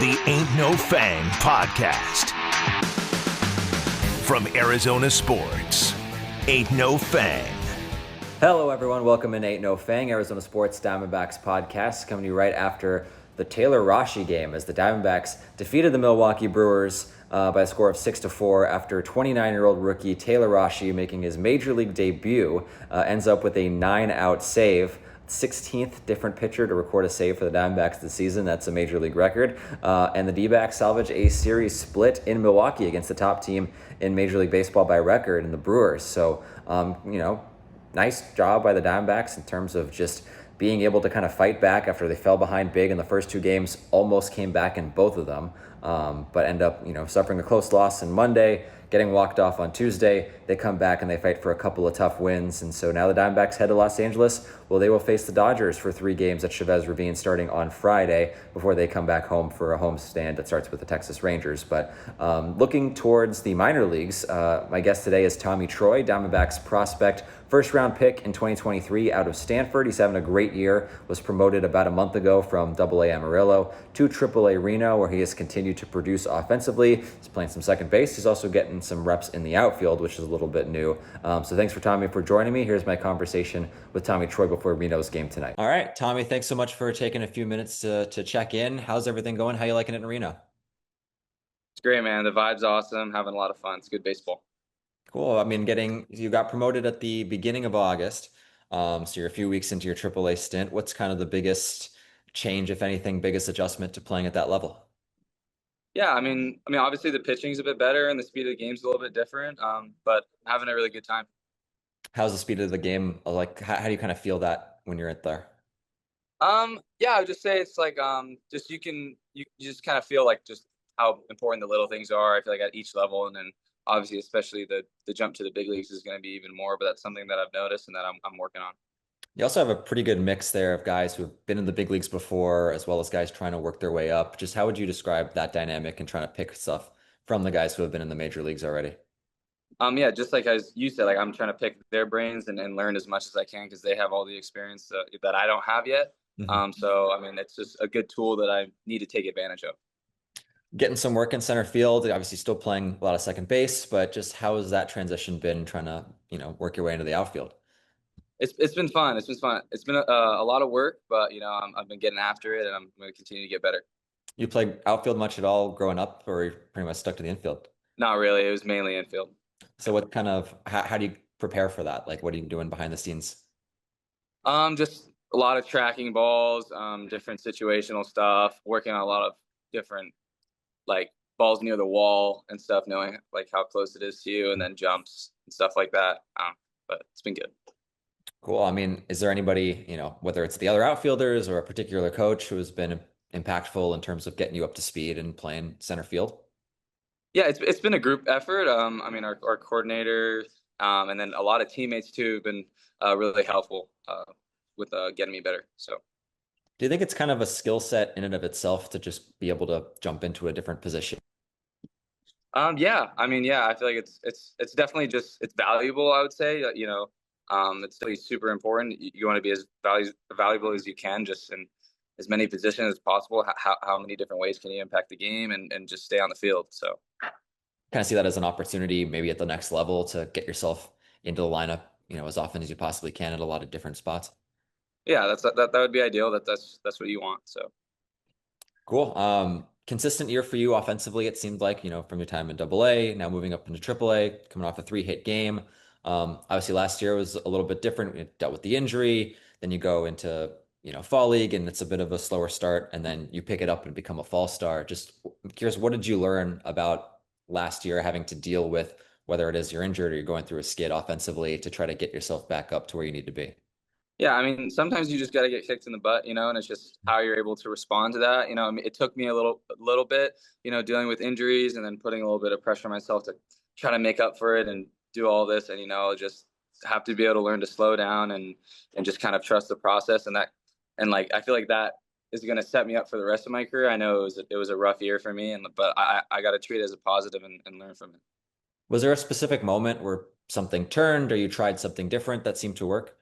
The Ain't No Fang podcast. From Arizona Sports, Ain't No Fang. Hello, everyone. Welcome in Ain't No Fang, Arizona Sports Diamondbacks podcast, coming to you right after the Taylor Rashi game as the Diamondbacks defeated the Milwaukee Brewers by a score of 6-4 after 29-year-old rookie Taylor Rashi making his major league debut ends up with a 9-out save. 16th different pitcher to record a save for the Diamondbacks this season. That's a major league record. And the D-backs salvage a series split in Milwaukee against the top team in Major League Baseball by record in the Brewers. So, nice job by the Diamondbacks in terms of just being able to kind of fight back after they fell behind big in the first two games, almost came back in both of them, but end up, suffering a close loss on Monday, getting walked off on Tuesday. They come back and they fight for a couple of tough wins. And so now the Diamondbacks head to Los Angeles. Well, they will face the Dodgers for 3 games at Chavez Ravine starting on Friday before they come back home for a homestand that starts with the Texas Rangers. But looking towards the minor leagues, my guest today is Tommy Troy, Diamondbacks prospect, first-round pick in 2023 out of Stanford. He's having a great year, was promoted about a month ago from AA Amarillo to AAA Reno, where he has continued to produce offensively. He's playing some second base. He's also getting some reps in the outfield, which is a little bit new. So thanks for Tommy for joining me. Here's my conversation with Tommy Troy before Reno's game tonight. All right, Tommy, thanks so much for taking a few minutes to check in. How's everything going? How you liking it in Reno? It's great, man. The vibe's awesome. Having a lot of fun. It's good baseball. Cool. I mean, you got promoted at the beginning of August. So you're a few weeks into your AAA stint. What's kind of the biggest change, if anything, biggest adjustment to playing at that level? Yeah, I mean, obviously the pitching's a bit better and the speed of the game's a little bit different. But having a really good time. How's the speed of the game? Like, how do you kind of feel that when you're at there? Yeah, I would just say it's like just you just kind of feel like just how important the little things are. I feel like at each level, and then obviously especially the jump to the big leagues is going to be even more. But that's something that I've noticed and that I'm working on. You also have a pretty good mix there of guys who have been in the big leagues before, as well as guys trying to work their way up. Just how would you describe that dynamic and trying to pick stuff from the guys who have been in the major leagues already? Yeah, just like as you said, like I'm trying to pick their brains and learn as much as I can because they have all the experience that I don't have yet. So I mean, it's just a good tool that I need to take advantage of. Getting some work in center field, obviously still playing a lot of second base, but just how has that transition been trying to, work your way into the outfield? It's been fun. It's been fun. It's been a lot of work, but I've been getting after it, and I'm going to continue to get better. You played outfield much at all growing up, or you're pretty much stuck to the infield? Not really. It was mainly infield. So what kind of how do you prepare for that? Like, what are you doing behind the scenes? Just a lot of tracking balls, different situational stuff, working on a lot of different like balls near the wall and stuff, knowing like how close it is to you, and then jumps and stuff like that. But it's been good. Cool. I mean, is there anybody, whether it's the other outfielders or a particular coach who has been impactful in terms of getting you up to speed and playing center field? Yeah, it's been a group effort. I mean, our coordinator, and then a lot of teammates too have been really helpful with getting me better. So, do you think it's kind of a skill set in and of itself to just be able to jump into a different position? yeah, I mean, yeah, I feel like it's definitely it's valuable. I would say, it's really super important. You want to be as valuable as you can, just in as many positions as possible. How many different ways can you impact the game and just stay on the field? So, kind of see that as an opportunity, maybe at the next level, to get yourself into the lineup, as often as you possibly can at a lot of different spots. Yeah, that would be ideal. That's what you want. So, cool. Consistent year for you offensively, it seemed like, from your time in AA, now moving up into AAA, coming off a 3-hit game. Obviously last year was a little bit different. You dealt with the injury, then you go into, fall league, and it's a bit of a slower start, and then you pick it up and become a fall star. Just curious, what did you learn about last year having to deal with, whether it is you're injured or you're going through a skid offensively, to try to get yourself back up to where you need to be? yeah, I mean, sometimes you just got to get kicked in the butt, and it's just how you're able to respond to that. I mean, it took me a little bit, dealing with injuries and then putting a little bit of pressure on myself to try to make up for it and do all this, and just have to be able to learn to slow down and just kind of trust the process, and like I feel like that is going to set me up for the rest of my career. I know it was a rough year for me, but I got to treat it as a positive and learn from it. Was there a specific moment where something turned or you tried something different that seemed to work?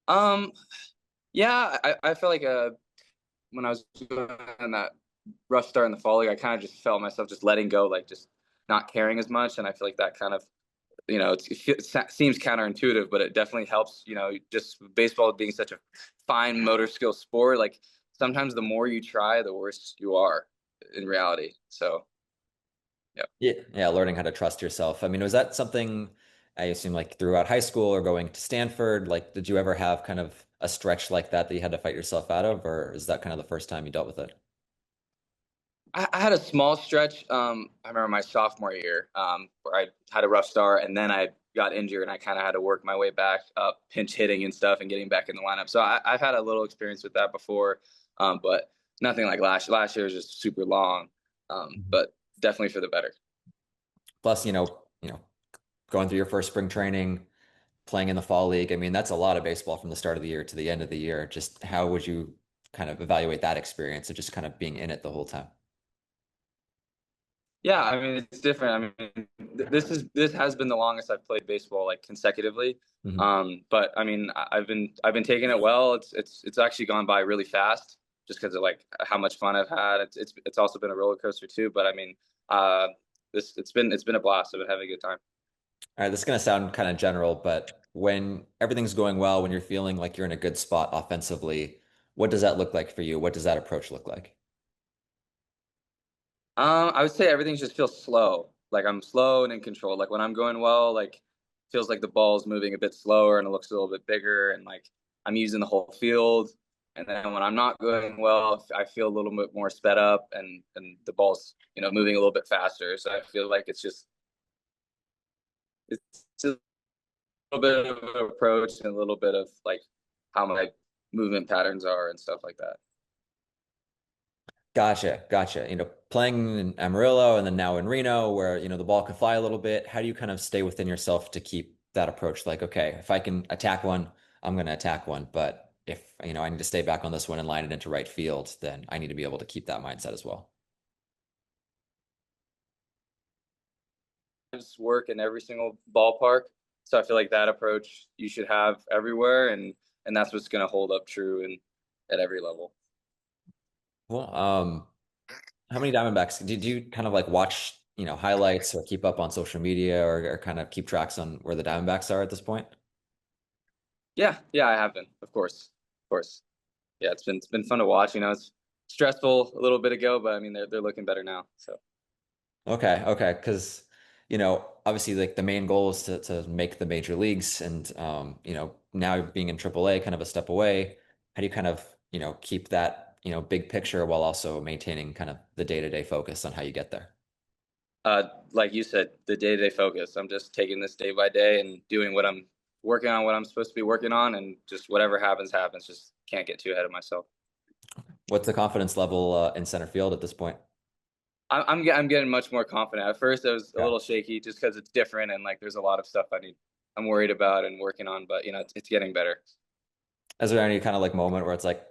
Yeah, I feel like when I was doing that rough start in the fall league, I kind of just felt myself just letting go, like just not caring as much. And I feel like that kind of, it seems counterintuitive, but it definitely helps. Just baseball being such a fine motor skill sport, like sometimes the more you try, the worse you are in reality. So, yeah. Yeah, learning how to trust yourself. I mean, was that something I assume like throughout high school or going to Stanford? Like, did you ever have kind of a stretch like that that you had to fight yourself out of, or is that kind of the first time you dealt with it? I had a small stretch. I remember my sophomore year, where I had a rough start, and then I got injured, and I kind of had to work my way back up, pinch hitting and stuff, and getting back in the lineup. So I've had a little experience with that before, but nothing like last. Last year was just super long, Mhm. but definitely for the better. Plus, going through your first spring training, playing in the fall league. I mean, that's a lot of baseball from the start of the year to the end of the year. Just how would you kind of evaluate that experience of just kind of being in it the whole time? Yeah, I mean it's different. I mean this has been the longest I've played baseball like consecutively. Hmm. But I mean I've been taking it well. It's actually gone by really fast just because of like how much fun I've had. It's also been a roller coaster too. But I mean uh this it's been a blast. I've been having a good time. All right, this is going to sound kind of general, but when everything's going well, when you're feeling like you're in a good spot offensively, what does that look like for you? What does that approach look like? I would say everything just feels slow. Like I'm slow and in control. Like when I'm going well, like feels like the ball's moving a bit slower and it looks a little bit bigger and like I'm using the whole field. And then when I'm not going well, I feel a little bit more sped up and the ball's, moving a little bit faster. So I feel like it's a little bit of an approach and a little bit of like how my movement patterns are and stuff like that. Gotcha, gotcha. Playing in Amarillo and then now in Reno, where the ball can fly a little bit. How do you kind of stay within yourself to keep that approach? Like, okay, if I can attack one, I'm going to attack one. But if I need to stay back on this one and line it into right field, then I need to be able to keep that mindset as well. Work in every single ballpark. So I feel like that approach you should have everywhere, and that's what's going to hold up true and at every level. Well, how many Diamondbacks did you kind of like watch, highlights or keep up on social media or kind of keep tracks on where the Diamondbacks are at this point? Yeah, yeah, I have been, of course. Yeah, it's been fun to watch. It's stressful a little bit ago, but I mean they're looking better now. So Okay, okay, because obviously like the main goal is to make the major leagues, and now being in AAA, kind of a step away. How do you kind of keep that big picture while also maintaining kind of the day-to-day focus on how you get there? like you said, the day-to-day focus. I'm just taking this day by day and doing what I'm working on, what I'm supposed to be working on, and just whatever happens, happens. Just can't get too ahead of myself. What's the confidence level in center field at this point? I'm getting much more confident. At first, it was a Yeah. little shaky just because it's different and like there's a lot of stuff I'm worried about and working on, but it's getting better. Is there any kind of like moment where it's like,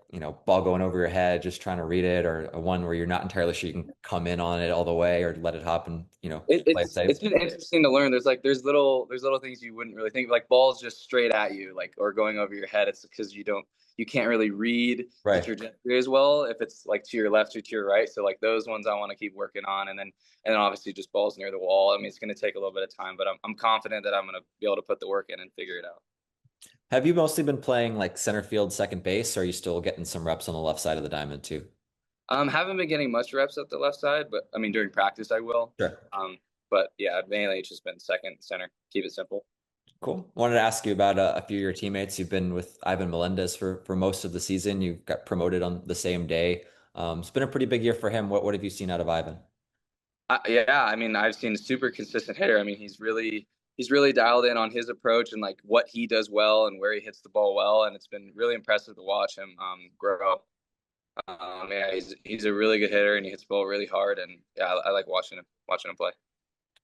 ball going over your head, just trying to read it, or a one where you're not entirely sure you can come in on it all the way or let it hop and, play it safe? It's been interesting to learn. There's little things you wouldn't really think like balls just straight at you like or going over your head. It's because you can't really read the Right. trajectory as well if it's like to your left or to your right. So like those ones I want to keep working on, and then obviously just balls near the wall. I mean it's going to take a little bit of time, but I'm confident that I'm going to be able to put the work in and figure it out. Have you mostly been playing like center field, second base, or are you still getting some reps on the left side of the diamond too? Haven't been getting much reps at the left side, but I mean during practice I will. Sure. But yeah, mainly it's just been second center. Keep it simple. Cool. Wanted to ask you about a few of your teammates. You've been with Ivan Melendez for most of the season. You got promoted on the same day. It's been a pretty big year for him. What have you seen out of Ivan? Yeah, I mean I've seen a super consistent hitter. I mean he's really dialed in on his approach and like what he does well and where he hits the ball well, and it's been really impressive to watch him grow. Yeah, he's a really good hitter and he hits the ball really hard, and yeah, I like watching him play.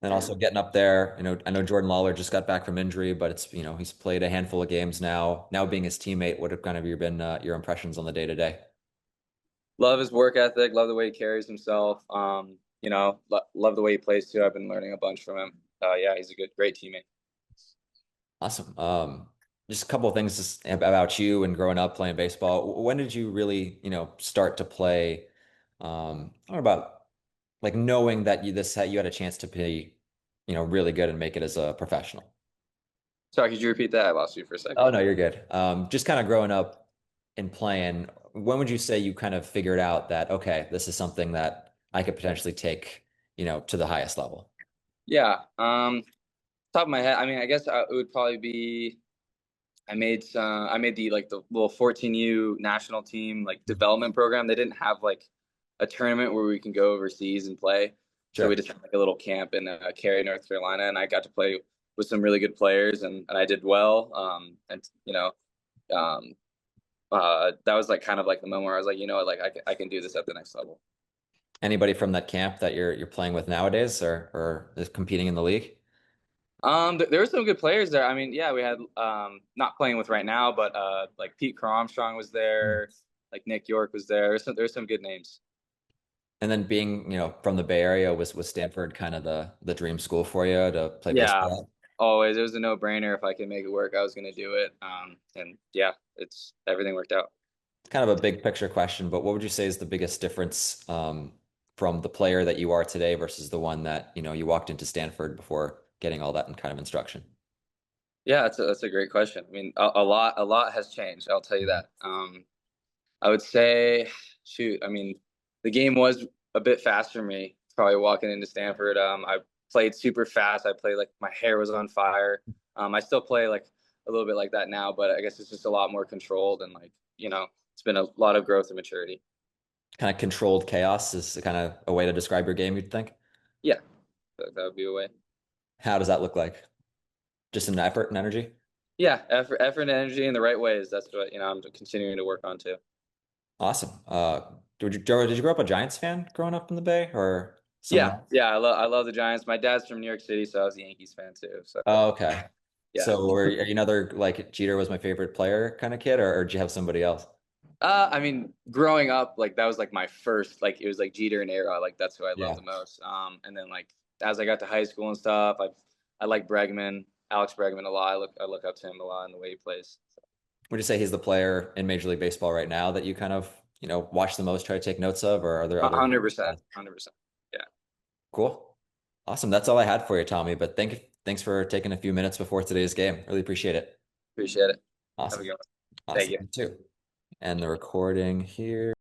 And also getting up there, I know Jordan Lawler just got back from injury, but it's, he's played a handful of games now. Now being his teammate, what have kind of been your impressions on the day to day? Love his work ethic. Love the way he carries himself. Love the way he plays too. I've been learning a bunch from him. Yeah, he's a great teammate. Awesome. Just a couple of things about you and growing up playing baseball. When did you really, start to play I don't know about like knowing that you had a chance to be, really good and make it as a professional. Sorry, could you repeat that? I lost you for a Oh second. no, you're good. Just kind of growing up and playing, when would you say you kind of figured out that, okay, this is something that I could potentially take, to the highest level? Yeah. Top of my head, I mean, I guess it would probably be I made the little 14U national team like development program. They didn't have like a tournament where we can go overseas and play. So we Sure. just had like a little camp in Cary, North Carolina, and I got to play with some really good players, and I did well. Um, that was like kind of like the moment where I was like, you know what, like I can do this at the next level. Anybody from that camp that you're playing with nowadays or is competing in the league? There were some good players there. I mean, yeah, we had not playing with right now, but like Pete Armstrong was Mm. there, like Nick York was there. There's some good names. And then being, from the Bay Area, was Stanford kind of the dream school for you to play Yeah, baseball? always. It was a no-brainer. If I could make it work, I was going to do it. And yeah, it's everything worked out. It's kind of a big picture question, but what would you say is the biggest difference from the player that you are today versus the one that, you walked into Stanford before getting all that kind of instruction? Yeah, that's a great question. I mean, a lot has changed. I'll tell you that. I would say, shoot, I mean, the game was a bit fast for me. Probably walking into Stanford. I played super fast. I played like my hair was on fire. I still play like a little bit like that now, but I guess it's just a lot more controlled and like, it's been a lot of growth and maturity. Kind of controlled chaos is kind of a way to describe your game, you'd think. Yeah, that would be a way. How does that look like? Just an effort and energy? Yeah, effort and energy in the right ways. That's what, I'm continuing to work on too. Awesome. Did you grow up a Giants fan growing up in the Bay or someone Yeah, else? yeah, I love the Giants. My dad's from New York City, so I was a Yankees fan too. So Oh, okay. yeah. So are you another like Jeter was my favorite player kind of kid, or did you have somebody else? I mean, growing up, like that was like my first, like it was like Jeter and Era, like that's who I loved Yeah. the most. And then like as I got to high school and stuff, I like Bregman, Alex Bregman a lot. I look up to him a lot in the way he plays. So, Would you say he's the player in Major League Baseball right now that you kind of, watch the most, try to take notes of, or are there other? 100%, 100%. Yeah, Cool. Awesome. That's all I had for you, Tommy. But thanks for taking a few minutes before today's game. Really appreciate it. appreciate it. Have a Awesome. good one. Thank Awesome. you. You too. And the recording here.